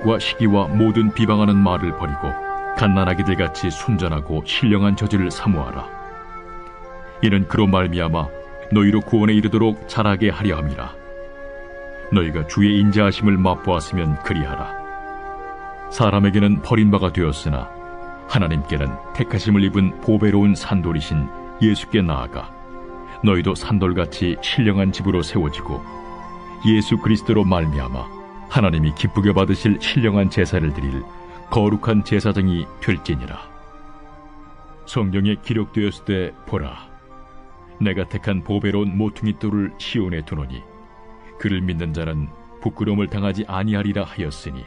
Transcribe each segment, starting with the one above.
과 시기와 모든 비방하는 말을 버리고 갓난아기들 같이 순전하고 신령한 저지를 사모하라. 이는 그로 말미암아 너희로 구원에 이르도록 자라게 하려 함이라. 너희가 주의 인자하심을 맛보았으면 그리하라. 사람에게는 버림바가 되었으나 하나님께는 택하심을 입은 보배로운 산돌이신 예수께 나아가 너희도 산돌같이 신령한 집으로 세워지고 예수 그리스도로 말미암아 하나님이 기쁘게 받으실 신령한 제사를 드릴 거룩한 제사장이 될지니라. 성경에 기록되었을 때 보라, 내가 택한 보배로운 모퉁이 돌을 시온에 두노니 그를 믿는 자는 부끄러움을 당하지 아니하리라 하였으니,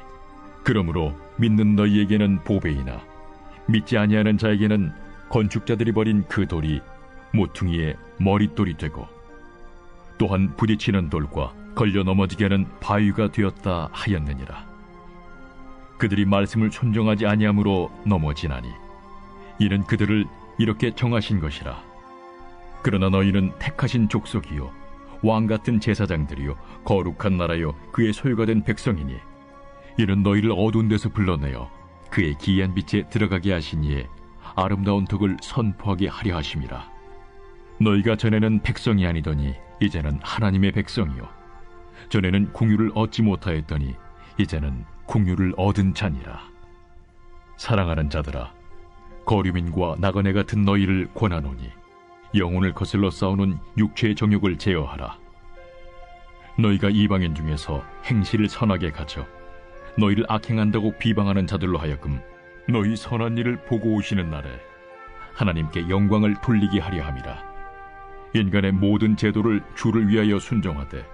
그러므로 믿는 너희에게는 보배이나 믿지 아니하는 자에게는 건축자들이 버린 그 돌이 모퉁이의 머릿돌이 되고 또한 부딪히는 돌과 걸려 넘어지게 하는 바위가 되었다 하였느니라. 그들이 말씀을 순종하지 아니함으로 넘어지나니 이는 그들을 이렇게 정하신 것이라. 그러나 너희는 택하신 족속이요 왕같은 제사장들이요 거룩한 나라요 그의 소유가 된 백성이니 이는 너희를 어두운 데서 불러내어 그의 기이한 빛에 들어가게 하신 이의 아름다운 덕을 선포하게 하려 하심이라. 너희가 전에는 백성이 아니더니 이제는 하나님의 백성이요 전에는 공유를 얻지 못하였더니 이제는 공유를 얻은 자니라. 사랑하는 자들아, 거류민과 나그네 같은 너희를 권하노니 영혼을 거슬러 싸우는 육체의 정욕을 제어하라. 너희가 이방인 중에서 행실을 선하게 가져 너희를 악행한다고 비방하는 자들로 하여금 너희 선한 일을 보고 오시는 날에 하나님께 영광을 돌리게 하려 함이라. 인간의 모든 제도를 주를 위하여 순종하되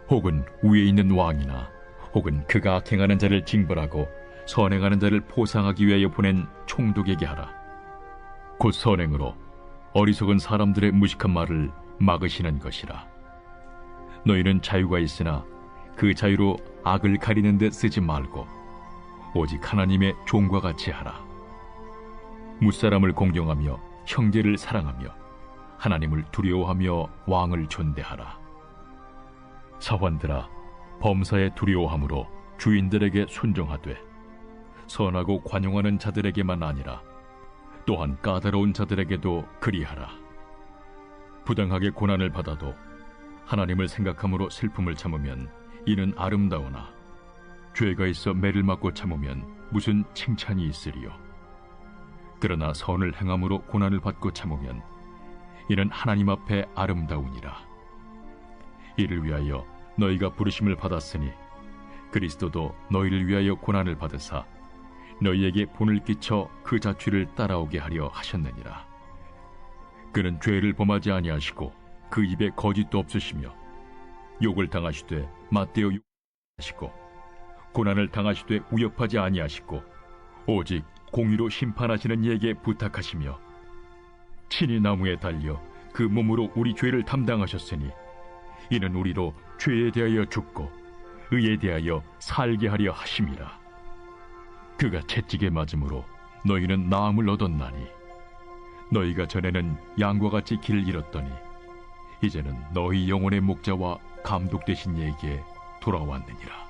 혹은 위에 있는 왕이나 혹은 그가 악행하는 자를 징벌하고 선행하는 자를 보상하기 위하여 보낸 총독에게 하라. 곧 선행으로 어리석은 사람들의 무식한 말을 막으시는 것이라. 너희는 자유가 있으나 그 자유로 악을 가리는 데 쓰지 말고 오직 하나님의 종과 같이 하라. 무사람을 공경하며 형제를 사랑하며 하나님을 두려워하며 왕을 존대하라. 사환들아, 범사에 두려워함으로 주인들에게 순종하되 선하고 관용하는 자들에게만 아니라 또한 까다로운 자들에게도 그리하라. 부당하게 고난을 받아도 하나님을 생각함으로 슬픔을 참으면 이는 아름다우나 죄가 있어 매를 맞고 참으면 무슨 칭찬이 있으리요. 그러나 선을 행함으로 고난을 받고 참으면 이는 하나님 앞에 아름다우니라. 이를 위하여 너희가 부르심을 받았으니 그리스도도 너희를 위하여 고난을 받으사 너희에게 본을 끼쳐 그 자취를 따라오게 하려 하셨느니라. 그는 죄를 범하지 아니하시고 그 입에 거짓도 없으시며 욕을 당하시되 맞대어 하시고 고난을 당하시되 위협하지 아니하시고 오직 공의로 심판하시는 이에게 부탁하시며 친히 나무에 달려 그 몸으로 우리 죄를 담당하셨으니 이는 우리로 죄에 대하여 죽고 의에 대하여 살게 하려 하심이라. 그가 채찍에 맞음으로 너희는 나음을 얻었나니 너희가 전에는 양과 같이 길을 잃었더니 이제는 너희 영혼의 목자와 감독 되신 이에게 돌아왔느니라.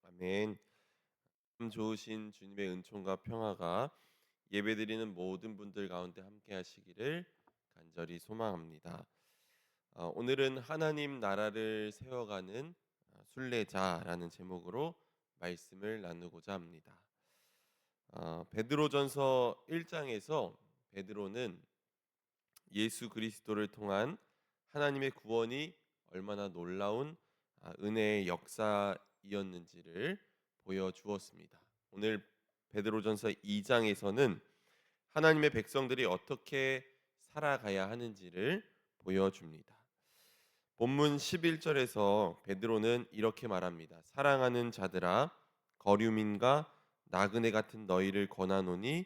아멘. 참 좋으신 주님의 은총과 평화가 예배드리는 모든 분들 가운데 함께 하시기를 간절히 소망합니다. 오늘은 하나님 나라를 세워가는 순례자라는 제목으로 말씀을 나누고자 합니다. 베드로전서 1장에서 베드로는 예수 그리스도를 통한 하나님의 구원이 얼마나 놀라운 은혜의 역사이었는지를 보여주었습니다. 오늘 베드로전서 2장에서는 하나님의 백성들이 어떻게 살아가야 하는지를 보여줍니다. 본문 11절에서 베드로는 이렇게 말합니다. 사랑하는 자들아, 거류민과 나그네 같은 너희를 권하노니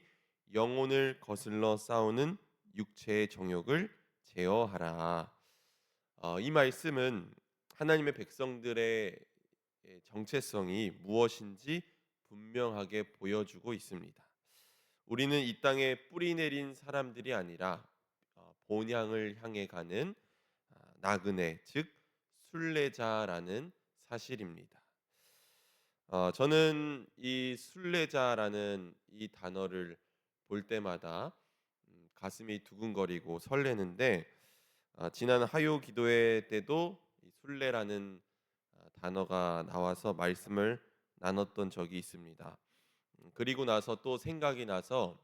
영혼을 거슬러 싸우는 육체의 정욕을 제어하라. 이 말씀은 하나님의 백성들의 정체성이 무엇인지 분명하게 보여주고 있습니다. 우리는 이 땅에 뿌리 내린 사람들이 아니라 본향을 향해 가는 나그네, 즉 순례자라는 사실입니다. 저는 이 순례자라는 이 단어를 볼 때마다 가슴이 두근거리고 설레는데, 지난 화요 기도회 때도 이 순례라는 단어가 나와서 말씀을 나눴던 적이 있습니다. 그리고 나서 또 생각이 나서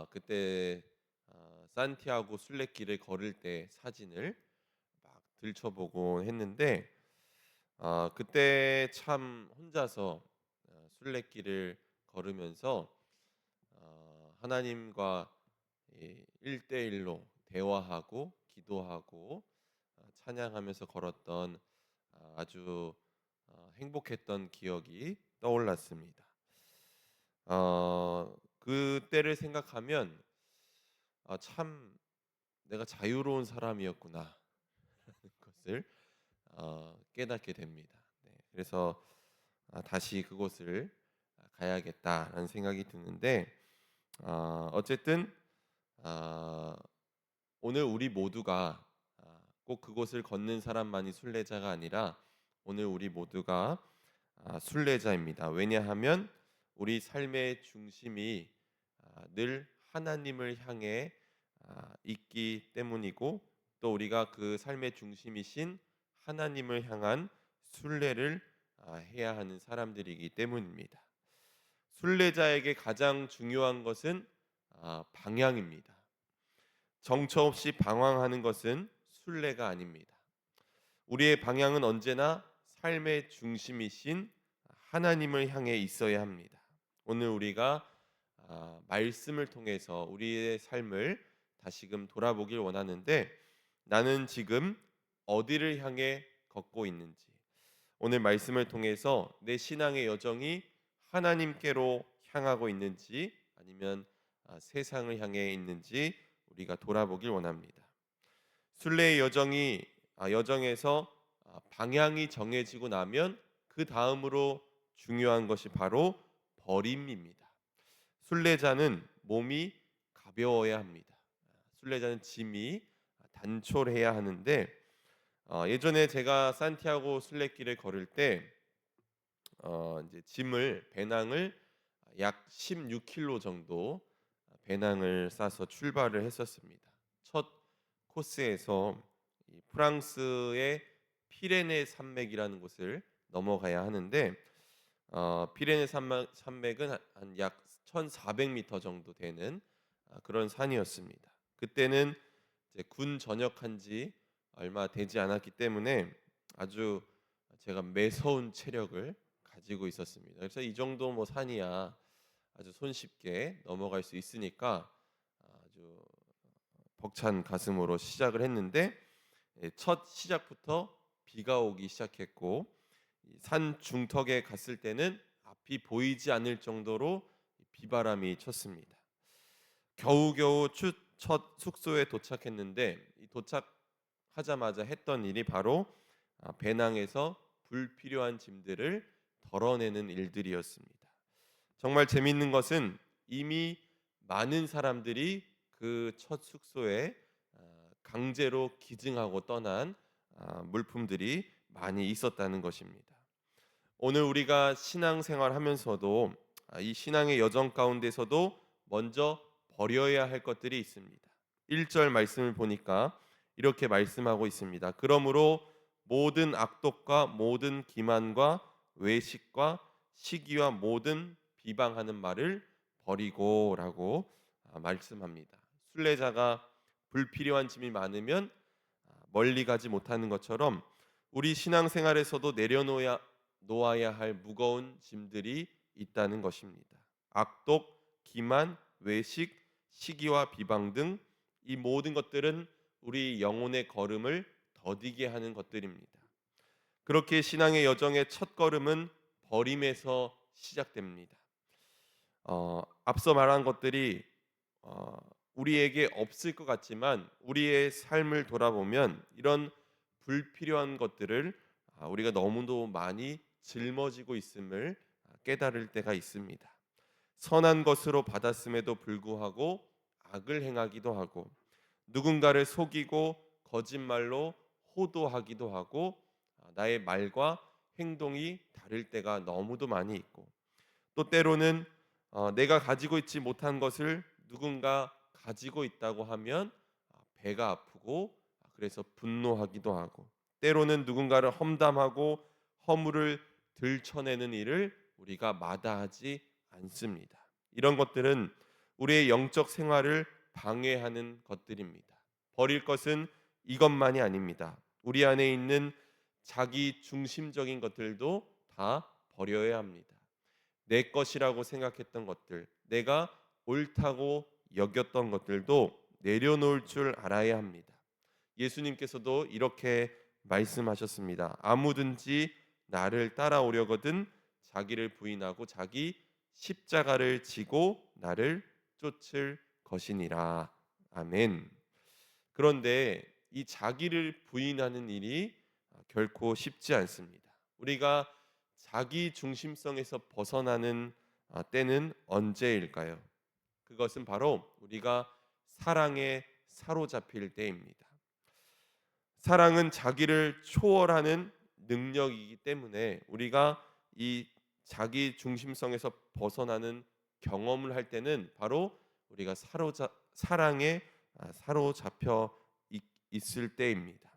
그때 산티아고 순례길을 걸을 때 사진을 막 들춰보곤 했는데, 그때 참 혼자서 순례길을 걸으면서 하나님과 1대1로 대화하고 기도하고 찬양하면서 걸었던 아주 행복했던 기억이 떠올랐습니다. 그때를 생각하면 참 내가 자유로운 사람이었구나 하는 것을 깨닫게 됩니다. 네, 그래서 다시 그곳을 가야겠다라는 생각이 드는데, 어쨌든 아, 오늘 우리 모두가 꼭 그곳을 걷는 사람만이 순례자가 아니라 오늘 우리 모두가 순례자입니다. 왜냐하면 우리 삶의 중심이 늘 하나님을 향해 있기 때문이고, 또 우리가 그 삶의 중심이신 하나님을 향한 순례를 해야 하는 사람들이기 때문입니다. 순례자에게 가장 중요한 것은 방향입니다. 정처 없이 방황하는 것은 순례가 아닙니다. 우리의 방향은 언제나 삶의 중심이신 하나님을 향해 있어야 합니다. 오늘 우리가 말씀을 통해서 우리의 삶을 다시금 돌아보길 원하는데, 나는 지금 어디를 향해 걷고 있는지, 오늘 말씀을 통해서 내 신앙의 여정이 하나님께로 향하고 있는지 아니면 세상을 향해 있는지 우리가 돌아보길 원합니다. 순례의 여정에서 방향이 정해지고 나면 그 다음으로 중요한 것이 바로 버림입니다. 순례자는 몸이 가벼워야 합니다. 순례자는 짐이 단촐해야 하는데, 예전에 제가 산티아고 순례길을 걸을 때 이제 배낭을 약 16kg 정도 배낭을 싸서 출발을 했었습니다. 첫 코스에서 이 프랑스의 피레네 산맥이라는 곳을 넘어가야 하는데, 피레네 산맥은 한 약 1,400m 정도 되는 그런 산이었습니다. 그때는 이제 군 전역한 지 얼마 되지 않았기 때문에 아주 제가 매서운 체력을 가지고 있었습니다. 그래서 이 정도 뭐 산이야 아주 손쉽게 넘어갈 수 있으니까 아주 벅찬 가슴으로 시작을 했는데, 첫 시작부터 비가 오기 시작했고, 산 중턱에 갔을 때는 앞이 보이지 않을 정도로 비바람이 쳤습니다. 겨우겨우 첫 숙소에 도착했는데, 도착하자마자 했던 일이 바로 배낭에서 불필요한 짐들을 덜어내는 일들이었습니다. 정말 재미있는 것은 이미 많은 사람들이 그 첫 숙소에 강제로 기증하고 떠난 물품들이 많이 있었다는 것입니다. 오늘 우리가 신앙생활 하면서도 이 신앙의 여정 가운데서도 먼저 버려야 할 것들이 있습니다. 1절 말씀을 보니까 이렇게 말씀하고 있습니다. 그러므로 모든 악독과 모든 기만과 외식과 시기와 모든 비방하는 말을 버리고라고 말씀합니다. 순례자가 불필요한 짐이 많으면 멀리 가지 못하는 것처럼 우리 신앙생활에서도 놓아야 할 무거운 짐들이 있다는 것입니다. 악독, 기만, 외식, 시기와 비방 등 이 모든 것들은 우리 영혼의 걸음을 더디게 하는 것들입니다. 그렇게 신앙의 여정의 첫 걸음은 버림에서 시작됩니다. 앞서 말한 것들이 우리에게 없을 것 같지만 우리의 삶을 돌아보면 이런 불필요한 것들을 우리가 너무도 많이 짊어지고 있음을 깨달을 때가 있습니다. 선한 것으로 받았음에도 불구하고 악을 행하기도 하고, 누군가를 속이고 거짓말로 호도하기도 하고, 나의 말과 행동이 다를 때가 너무도 많이 있고, 또 때로는 내가 가지고 있지 못한 것을 누군가 가지고 있다고 하면 배가 아프고, 그래서 분노하기도 하고, 때로는 누군가를 험담하고 허물을 들춰내는 일을 우리가 마다하지 않습니다. 이런 것들은 우리의 영적 생활을 방해하는 것들입니다. 버릴 것은 이것만이 아닙니다. 우리 안에 있는 자기 중심적인 것들도 다 버려야 합니다. 내 것이라고 생각했던 것들, 내가 옳다고 여겼던 것들도 내려놓을 줄 알아야 합니다. 예수님께서도 이렇게 말씀하셨습니다. 아무든지 나를 따라오려거든 자기를 부인하고 자기 십자가를 지고 나를 쫓을 것이니라. 아멘. 그런데 이 자기를 부인하는 일이 결코 쉽지 않습니다. 우리가 자기 중심성에서 벗어나는 때는 언제일까요? 그것은 바로 우리가 사랑에 사로잡힐 때입니다. 사랑은 자기를 초월하는 능력이기 때문에 우리가 이 자기 중심성에서 벗어나는 경험을 할 때는 바로 우리가 사랑에 사로잡혀 있을 때입니다.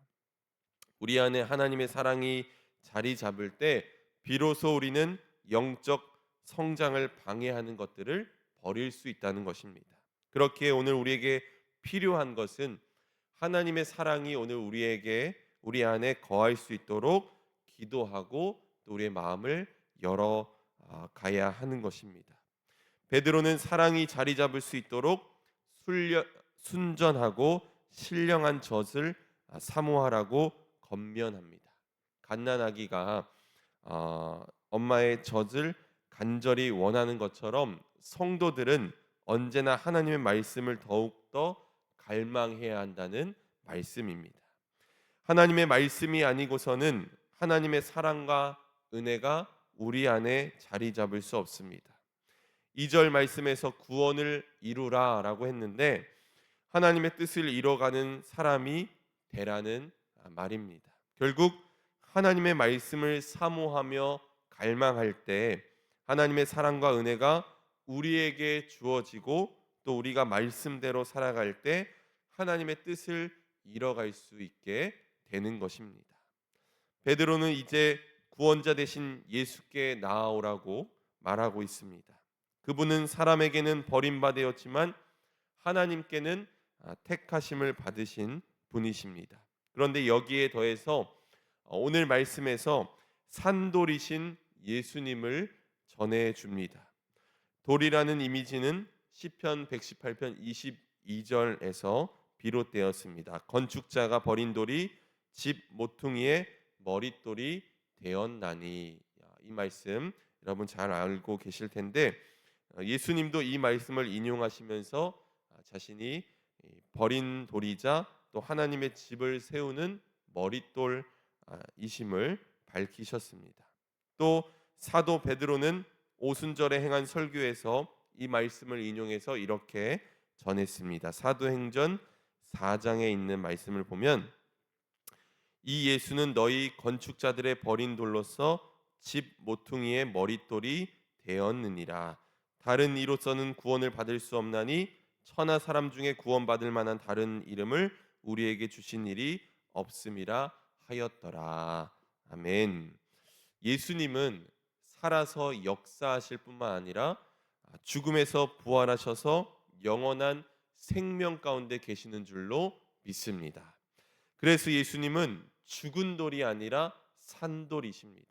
우리 안에 하나님의 사랑이 자리 잡을 때 비로소 우리는 영적 성장을 방해하는 것들을 버릴 수 있다는 것입니다. 그렇기에 오늘 우리에게 필요한 것은 하나님의 사랑이 오늘 우리 안에 거할 수 있도록 기도하고 또 우리의 마음을 열어 가야 하는 것입니다. 베드로는 사랑이 자리 잡을 수 있도록 순전하고 신령한 젖을 사모하라고 권면합니다. 갓난아기가 엄마의 젖을 간절히 원하는 것처럼 성도들은 언제나 하나님의 말씀을 더욱더 갈망해야 한다는 말씀입니다. 하나님의 말씀이 아니고서는 하나님의 사랑과 은혜가 우리 안에 자리 잡을 수 없습니다. 2절 말씀에서 구원을 이루라라고 했는데 하나님의 뜻을 이뤄가는 사람이 되라는 말입니다. 결국 하나님의 말씀을 사모하며 갈망할 때 하나님의 사랑과 은혜가 우리에게 주어지고 또 우리가 말씀대로 살아갈 때 하나님의 뜻을 이뤄갈 수 있게 되는 것입니다. 베드로는 이제 구원자 되신 예수께 나아오라고 말하고 있습니다. 그분은 사람에게는 버림받았지만 하나님께는 택하심을 받으신 분이십니다. 그런데 여기에 더해서 오늘 말씀에서 산돌이신 예수님을 전해줍니다. 돌이라는 이미지는 시편 118편 22절에서 비롯되었습니다. 건축자가 버린 돌이 집 모퉁이의 머릿돌이 되었나니. 이 말씀 여러분 잘 알고 계실 텐데 예수님도 이 말씀을 인용하시면서 자신이 버린 돌이자 또 하나님의 집을 세우는 머릿돌이심을 밝히셨습니다. 또 사도 베드로는 오순절에 행한 설교에서 이 말씀을 인용해서 이렇게 전했습니다. 사도행전 4장에 있는 말씀을 보면 이 예수는 너희 건축자들의 버린 돌로서 집 모퉁이의 머릿돌이 되었느니라. 다른 이로서는 구원을 받을 수 없나니 천하 사람 중에 구원받을 만한 다른 이름을 우리에게 주신 일이 없음이라 하였더라. 아멘. 예수님은 살아서 역사하실 뿐만 아니라 죽음에서 부활하셔서 영원한 생명 가운데 계시는 줄로 믿습니다. 그래서 예수님은 죽은 돌이 아니라 산 돌이십니다.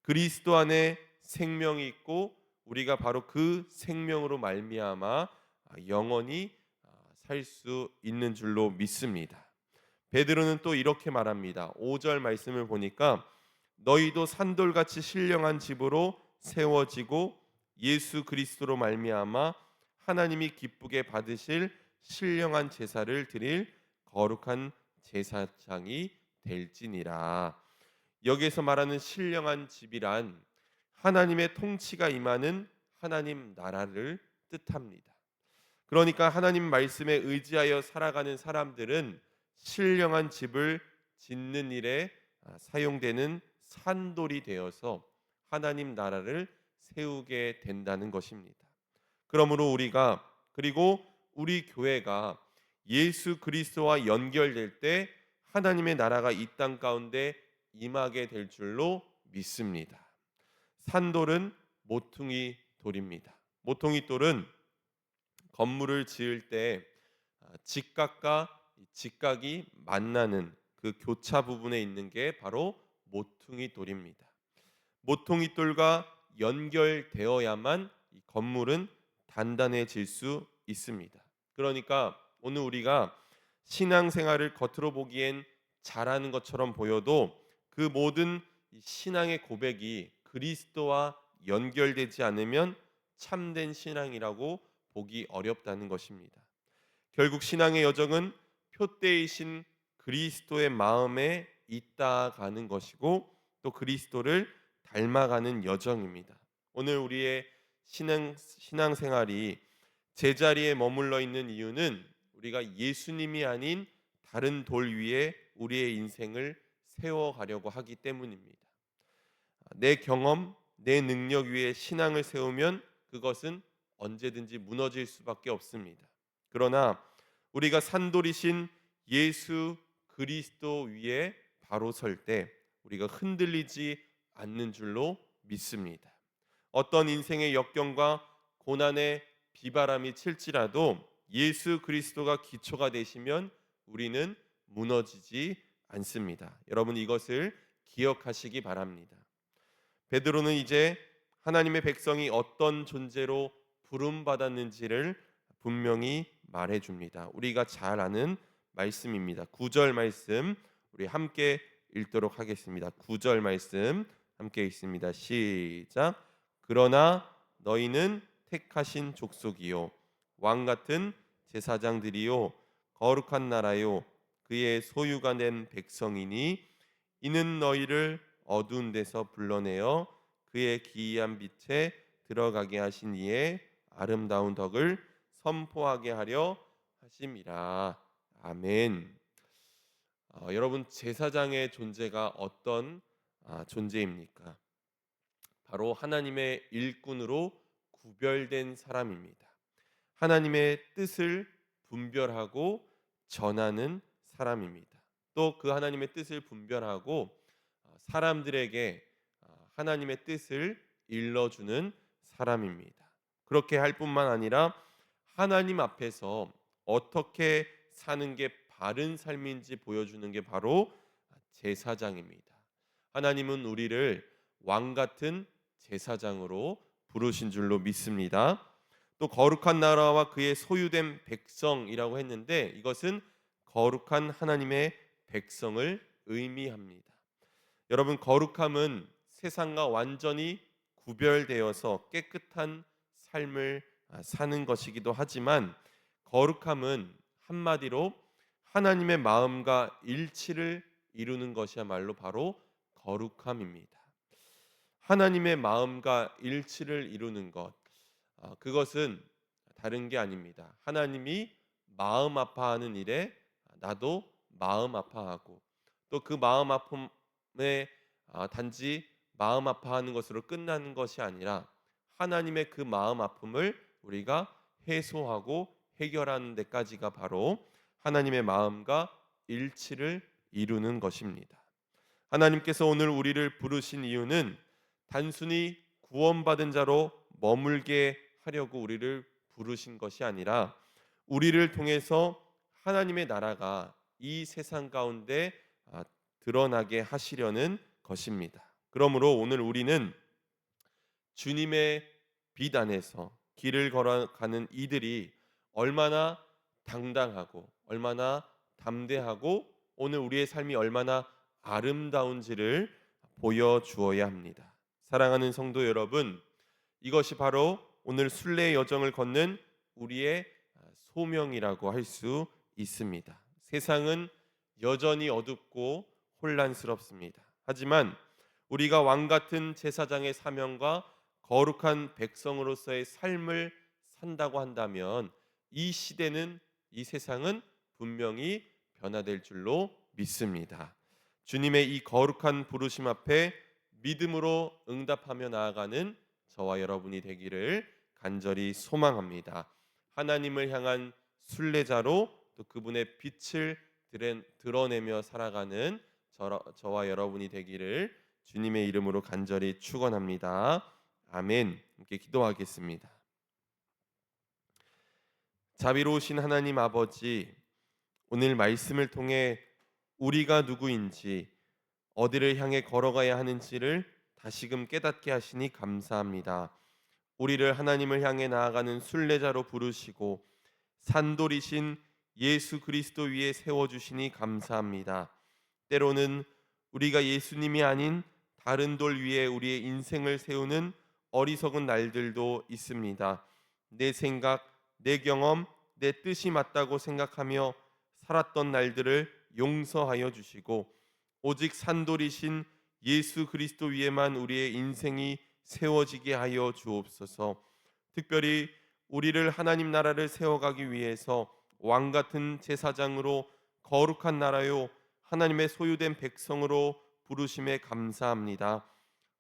그리스도 안에 생명이 있고 우리가 바로 그 생명으로 말미암아 영원히 살 수 있는 줄로 믿습니다. 베드로는 또 이렇게 말합니다. 5절 말씀을 보니까 너희도 산돌같이 신령한 집으로 세워지고 예수 그리스도로 말미암아 하나님이 기쁘게 받으실 신령한 제사를 드릴 거룩한 제사장이 될지니라. 여기에서 말하는 신령한 집이란 하나님의 통치가 임하는 하나님 나라를 뜻합니다. 그러니까 하나님 말씀에 의지하여 살아가는 사람들은 신령한 집을 짓는 일에 사용되는 산돌이 되어서 하나님 나라를 세우게 된다는 것입니다. 그러므로 우리가, 그리고 우리 교회가 예수 그리스도와 연결될 때 하나님의 나라가 이 땅 가운데 임하게 될 줄로 믿습니다. 산돌은 모퉁이 돌입니다. 모퉁이 돌은 건물을 지을 때 직각과 직각이 만나는 그 교차 부분에 있는 게 바로 모퉁이 돌입니다. 모퉁이 돌과 연결되어야만 이 건물은 단단해질 수 있습니다. 그러니까 오늘 우리가 신앙생활을 겉으로 보기엔 잘하는 것처럼 보여도 그 모든 신앙의 고백이 그리스도와 연결되지 않으면 참된 신앙이라고 보기 어렵다는 것입니다. 결국 신앙의 여정은 표대이신 그리스도의 마음에 있다가는 것이고 또 그리스도를 닮아가는 여정입니다. 오늘 우리의 신앙생활이 제자리에 머물러 있는 이유는 우리가 예수님이 아닌 다른 돌 위에 우리의 인생을 세워가려고 하기 때문입니다. 내 경험, 내 능력 위에 신앙을 세우면 그것은 언제든지 무너질 수밖에 없습니다. 그러나 우리가 산돌이신 예수 그리스도 위에 바로 설 때 우리가 흔들리지 않는 줄로 믿습니다. 어떤 인생의 역경과 고난의 비바람이 칠지라도 예수 그리스도가 기초가 되시면 우리는 무너지지 않습니다. 여러분 이것을 기억하시기 바랍니다. 베드로는 이제 하나님의 백성이 어떤 존재로 부름받았는지를 분명히 말해줍니다. 우리가 잘 아는 말씀입니다. 9절 말씀 우리 함께 읽도록 하겠습니다. 9절 말씀 함께 읽습니다. 시작. 그러나 너희는 택하신 족속이요 왕 같은 제사장들이요 거룩한 나라요 그의 소유가 낸 백성이니 이는 너희를 어두운 데서 불러내어 그의 기이한 빛에 들어가게 하신 이의 아름다운 덕을 선포하게 하려 하심이라. 아멘. 여러분 제사장의 존재가 어떤 존재입니까? 바로 하나님의 일꾼으로 구별된 사람입니다. 하나님의 뜻을 분별하고 전하는 사람입니다. 또 그 하나님의 뜻을 분별하고 사람들에게 하나님의 뜻을 일러주는 사람입니다. 그렇게 할 뿐만 아니라 하나님 앞에서 어떻게 사는 게 바른 삶인지 보여주는 게 바로 제사장입니다. 하나님은 우리를 왕 같은 제사장으로 부르신 줄로 믿습니다. 또 거룩한 나라와 그의 소유된 백성이라고 했는데 이것은 거룩한 하나님의 백성을 의미합니다. 여러분 거룩함은 세상과 완전히 구별되어서 깨끗한 삶을 사는 것이기도 하지만 거룩함은 한마디로 하나님의 마음과 일치를 이루는 것이야말로 바로 거룩함입니다. 하나님의 마음과 일치를 이루는 것, 그것은 다른 게 아닙니다. 하나님이 마음 아파하는 일에 나도 마음 아파하고 또 그 마음 아픔에 단지 마음 아파하는 것으로 끝나는 것이 아니라 하나님의 그 마음 아픔을 우리가 해소하고 해결하는 데까지가 바로 하나님의 마음과 일치를 이루는 것입니다. 하나님께서 오늘 우리를 부르신 이유는 단순히 구원받은 자로 머물게 하려고 우리를 부르신 것이 아니라 우리를 통해서 하나님의 나라가 이 세상 가운데 드러나게 하시려는 것입니다. 그러므로 오늘 우리는 주님의 빛 안에서 길을 걸어가는 이들이 얼마나 당당하고 얼마나 담대하고 오늘 우리의 삶이 얼마나 아름다운지를 보여주어야 합니다. 사랑하는 성도 여러분, 이것이 바로 오늘 순례의 여정을 걷는 우리의 소명이라고 할 수 있습니다. 세상은 여전히 어둡고 혼란스럽습니다. 하지만 우리가 왕 같은 제사장의 사명과 거룩한 백성으로서의 삶을 산다고 한다면 이 시대는, 이 세상은 분명히 변화될 줄로 믿습니다. 주님의 이 거룩한 부르심 앞에 믿음으로 응답하며 나아가는 저와 여러분이 되기를 간절히 소망합니다. 하나님을 향한 순례자로 또 그분의 빛을 드러내며 살아가는 저와 여러분이 되기를 주님의 이름으로 간절히 축원합니다. 아멘. 함께 기도하겠습니다. 자비로우신 하나님 아버지, 오늘 말씀을 통해 우리가 누구인지, 어디를 향해 걸어가야 하는지를 다시금 깨닫게 하시니 감사합니다. 우리를 하나님을 향해 나아가는 순례자로 부르시고 산돌이신 예수 그리스도 위에 세워주시니 감사합니다. 때로는 우리가 예수님이 아닌 다른 돌 위에 우리의 인생을 세우는 어리석은 날들도 있습니다. 내 생각, 내 경험, 내 뜻이 맞다고 생각하며 살았던 날들을 용서하여 주시고 오직 산돌이신 예수 그리스도 위에만 우리의 인생이 세워지게 하여 주옵소서. 특별히 우리를 하나님 나라를 세워가기 위해서 왕 같은 제사장으로 거룩한 나라요 하나님의 소유된 백성으로 부르심에 감사합니다.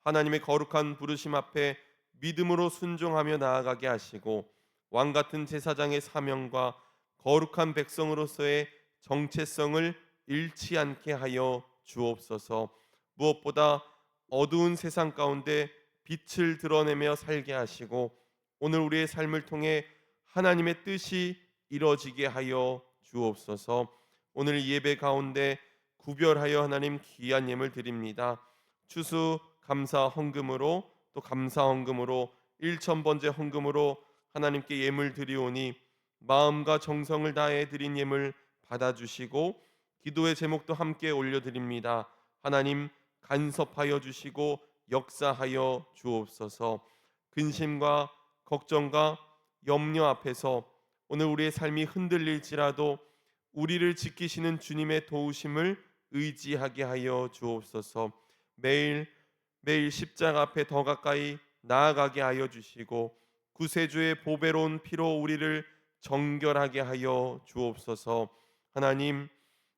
하나님의 거룩한 부르심 앞에 믿음으로 순종하며 나아가게 하시고 왕 같은 제사장의 사명과 거룩한 백성으로서의 정체성을 잃지 않게 하여 주옵소서. 무엇보다 어두운 세상 가운데 빛을 드러내며 살게 하시고 오늘 우리의 삶을 통해 하나님의 뜻이 이루어지게 하여 주옵소서. 오늘 이 예배 가운데 구별하여 하나님 귀한 예물 드립니다. 추수 감사 헌금으로 또 감사 헌금으로 1,000번째 헌금으로 하나님께 예물 드리오니 마음과 정성을 다해 드린 예물 받아주시고 기도의 제목도 함께 올려드립니다. 하나님 간섭하여 주시고 역사하여 주옵소서. 근심과 걱정과 염려 앞에서 오늘 우리의 삶이 흔들릴지라도 우리를 지키시는 주님의 도우심을 의지하게 하여 주옵소서. 매일 십자가 앞에 더 가까이 나아가게 하여 주시고 구세주의 보배로운 피로 우리를 정결하게 하여 주옵소서. 하나님,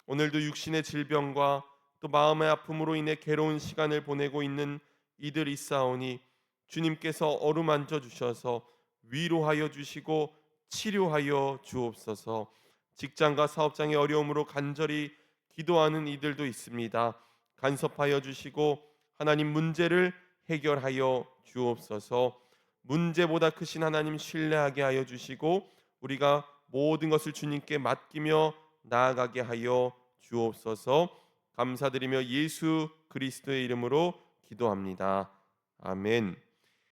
오늘도 육신의 질병과 또 마음의 아픔으로 인해 괴로운 시간을 보내고 있는 이들 있사오니 주님께서 어루만져 주셔서 위로하여 주시고 치료하여 주옵소서. 직장과 사업장의 어려움으로 간절히 기도하는 이들도 있습니다. 간섭하여 주시고 하나님 문제를 해결하여 주옵소서. 문제보다 크신 하나님 신뢰하게 하여 주시고 우리가 모든 것을 주님께 맡기며 나아가게 하여 주옵소서. 감사드리며 예수 그리스도의 이름으로 기도합니다. 아멘.